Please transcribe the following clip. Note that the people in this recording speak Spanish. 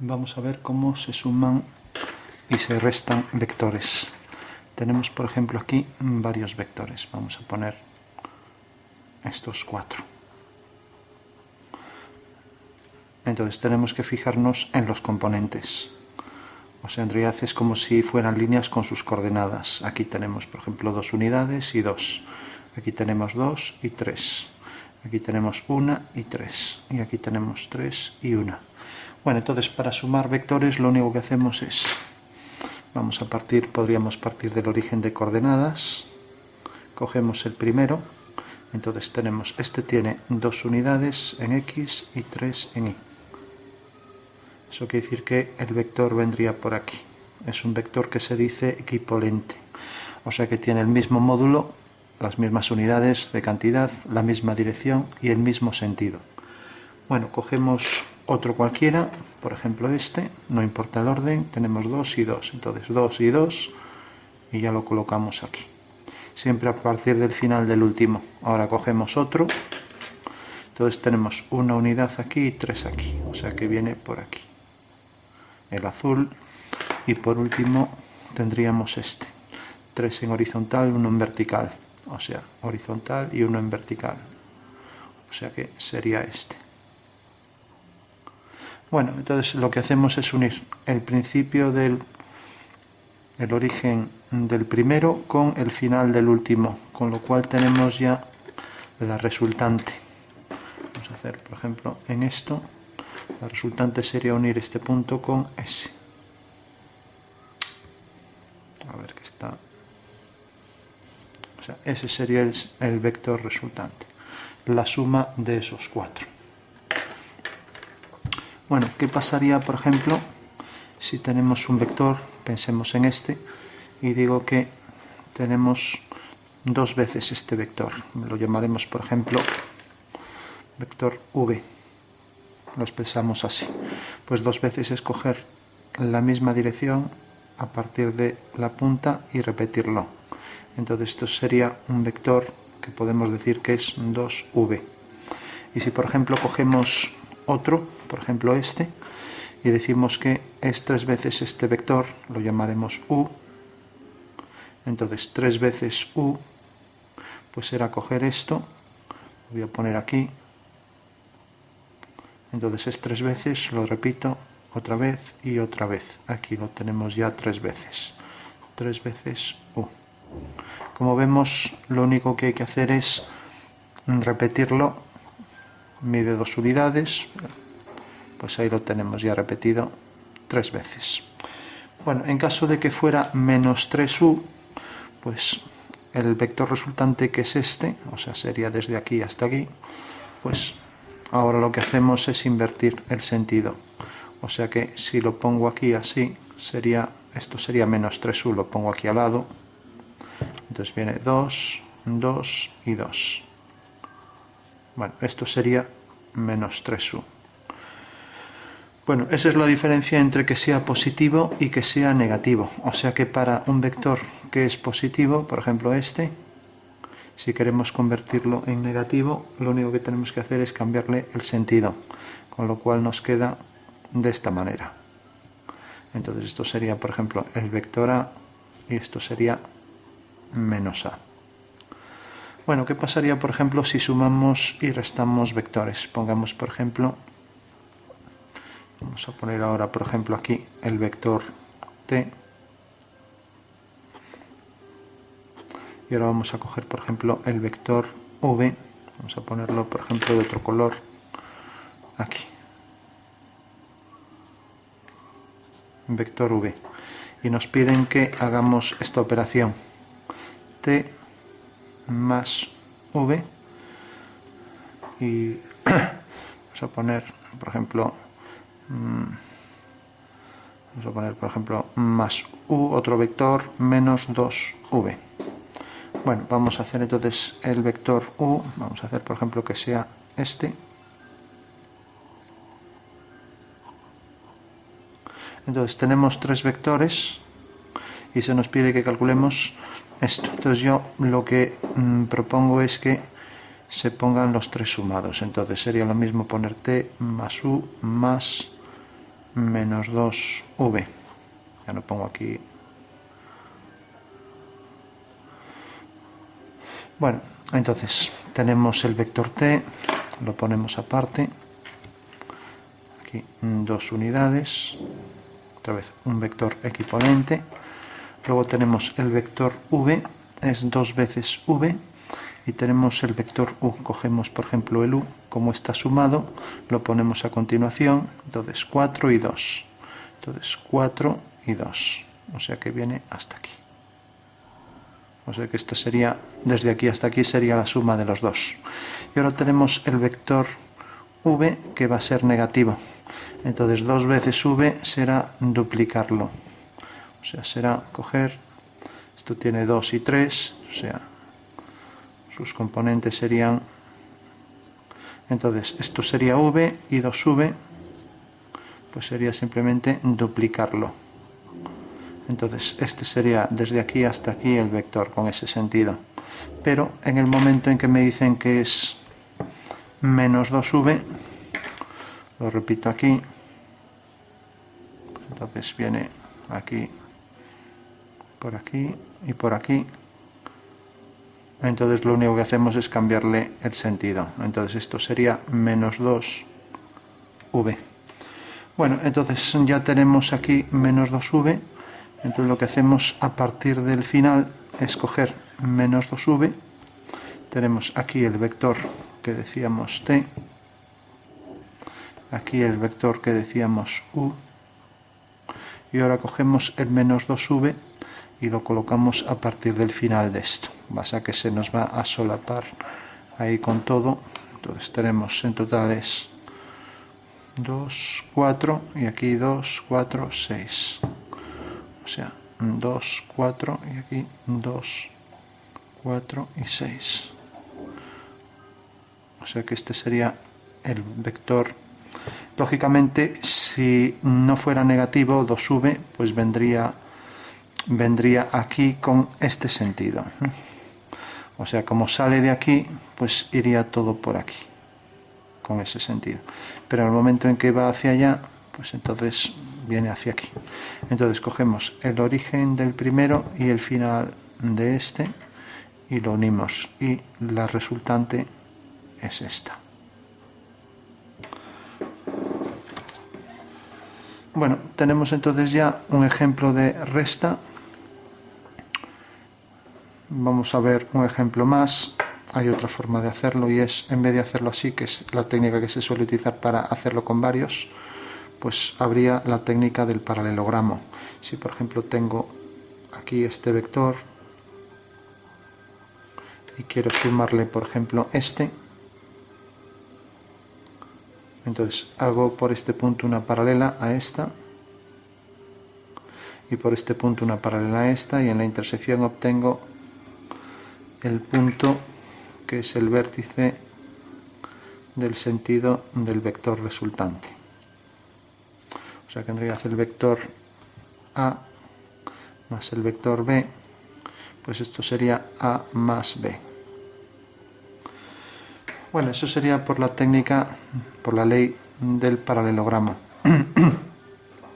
Vamos a ver cómo se suman y se restan vectores. Tenemos, por ejemplo, aquí varios vectores. Vamos a poner estos 4. Entonces tenemos que fijarnos en los componentes. O sea, en realidad es como si fueran líneas con sus coordenadas. Aquí tenemos, por ejemplo, 2 unidades y 2. Aquí tenemos 2 y 3. Aquí tenemos 1 y 3. Y aquí tenemos 3 y 1. Bueno, entonces para sumar vectores lo único que hacemos es, podríamos partir del origen de coordenadas. Cogemos el primero. Entonces tenemos, este tiene 2 unidades en X y 3 en Y. Eso quiere decir que el vector vendría por aquí. Es un vector que se dice equipolente. O sea que tiene el mismo módulo, las mismas unidades de cantidad, la misma dirección y el mismo sentido. Bueno, cogemos otro cualquiera, por ejemplo este, no importa el orden, tenemos 2 y 2. Entonces 2 y 2 y ya lo colocamos aquí. Siempre a partir del final del último. Ahora cogemos otro. Entonces tenemos una unidad aquí y 3 aquí. O sea que viene por aquí. El azul. Y por último tendríamos este. 3 en horizontal, 1 en vertical. O sea, horizontal y 1 en vertical. O sea que sería este. Bueno, entonces lo que hacemos es unir el principio del origen del primero con el final del último, con lo cual tenemos ya la resultante. Vamos a hacer, por ejemplo, en esto, la resultante sería unir este punto con ese. A ver qué está. O sea, ese sería el vector resultante, la suma de esos 4. Bueno, ¿qué pasaría, por ejemplo, si tenemos un vector, pensemos en este, y digo que tenemos 2 veces este vector? Lo llamaremos, por ejemplo, vector v. Lo expresamos así. Pues 2 veces es coger la misma dirección a partir de la punta y repetirlo. Entonces esto sería un vector que podemos decir que es 2v. Y si, por ejemplo, cogemos otro, por ejemplo este, y decimos que es 3 veces este vector, lo llamaremos u. Entonces 3 veces u, pues será coger esto, lo voy a poner aquí. Entonces es 3 veces, lo repito, otra vez y otra vez. Aquí lo tenemos ya 3 veces. 3 veces u. Como vemos, lo único que hay que hacer es repetirlo. Mide 2 unidades, pues ahí lo tenemos ya repetido 3 veces. Bueno, en caso de que fuera menos 3u, pues el vector resultante, que es este, o sea, sería desde aquí hasta aquí, pues ahora lo que hacemos es invertir el sentido. O sea que si lo pongo aquí así, esto sería menos 3u, lo pongo aquí al lado. Entonces viene 2, 2 y 2. Bueno, esto sería menos 3u. Bueno, esa es la diferencia entre que sea positivo y que sea negativo. O sea que para un vector que es positivo, por ejemplo este, si queremos convertirlo en negativo, lo único que tenemos que hacer es cambiarle el sentido, con lo cual nos queda de esta manera. Entonces esto sería, por ejemplo, el vector a, y esto sería menos a. Bueno, ¿qué pasaría, por ejemplo, si sumamos y restamos vectores? Pongamos, por ejemplo, vamos a poner ahora, por ejemplo, aquí el vector t. Y ahora vamos a coger, por ejemplo, el vector v. Vamos a ponerlo, por ejemplo, de otro color. Aquí. Vector v. Y nos piden que hagamos esta operación. T más v. Y vamos a poner, por ejemplo, más u, otro vector, menos 2v. Bueno, vamos a hacer entonces el vector u, vamos a hacer, por ejemplo, que sea este. Entonces tenemos 3 vectores y se nos pide que calculemos esto. Entonces yo lo que propongo es que se pongan los 3 sumados. Entonces sería lo mismo poner t más u más menos 2v. Ya lo pongo aquí. Bueno, entonces tenemos el vector t, lo ponemos aparte. Aquí 2 unidades, otra vez un vector equivalente. Luego tenemos el vector v, es 2 veces v, y tenemos el vector u. Cogemos, por ejemplo, el u, como está sumado, lo ponemos a continuación, entonces 4 y 2. Entonces 4 y 2, o sea que viene hasta aquí. O sea que esto sería, desde aquí hasta aquí sería la suma de los dos. Y ahora tenemos el vector v, que va a ser negativo. Entonces 2 veces v será duplicarlo. O sea, será coger, esto tiene 2 y 3, o sea, sus componentes serían, entonces esto sería v y 2v, pues sería simplemente duplicarlo. Entonces este sería desde aquí hasta aquí el vector con ese sentido. Pero en el momento en que me dicen que es menos 2v, lo repito aquí, entonces viene aquí, por aquí y por aquí. Entonces lo único que hacemos es cambiarle el sentido. Entonces esto sería menos 2v. Bueno, entonces ya tenemos aquí menos 2v. Entonces lo que hacemos a partir del final es coger menos 2v. Tenemos aquí el vector que decíamos t. Aquí el vector que decíamos u. Y ahora cogemos el menos 2v y lo colocamos a partir del final de esto. Pasa que se nos va a solapar ahí con todo. Entonces tenemos en total es 2, 4 y aquí 2, 4, 6. O sea, 2, 4 y aquí 2, 4 y 6. O sea que este sería el vector. Lógicamente, si no fuera negativo 2v, pues vendría aquí con este sentido. O sea, como sale de aquí, pues iría todo por aquí, con ese sentido. Pero en el momento en que va hacia allá, pues entonces viene hacia aquí. Entonces cogemos el origen del primero y el final de este y lo unimos. Y la resultante es esta. Bueno, tenemos entonces ya un ejemplo de resta. Vamos a ver un ejemplo más. Hay otra forma de hacerlo y es, en vez de hacerlo así, que es la técnica que se suele utilizar para hacerlo con varios, pues habría la técnica del paralelogramo. Si por ejemplo tengo aquí este vector y quiero sumarle por ejemplo este, entonces hago por este punto una paralela a esta y por este punto una paralela a esta, y en la intersección obtengo el punto que es el vértice del sentido del vector resultante. O sea que tendría que hacer el vector A más el vector B, pues esto sería A más B. Bueno, eso sería por la técnica, por la ley del paralelogramo.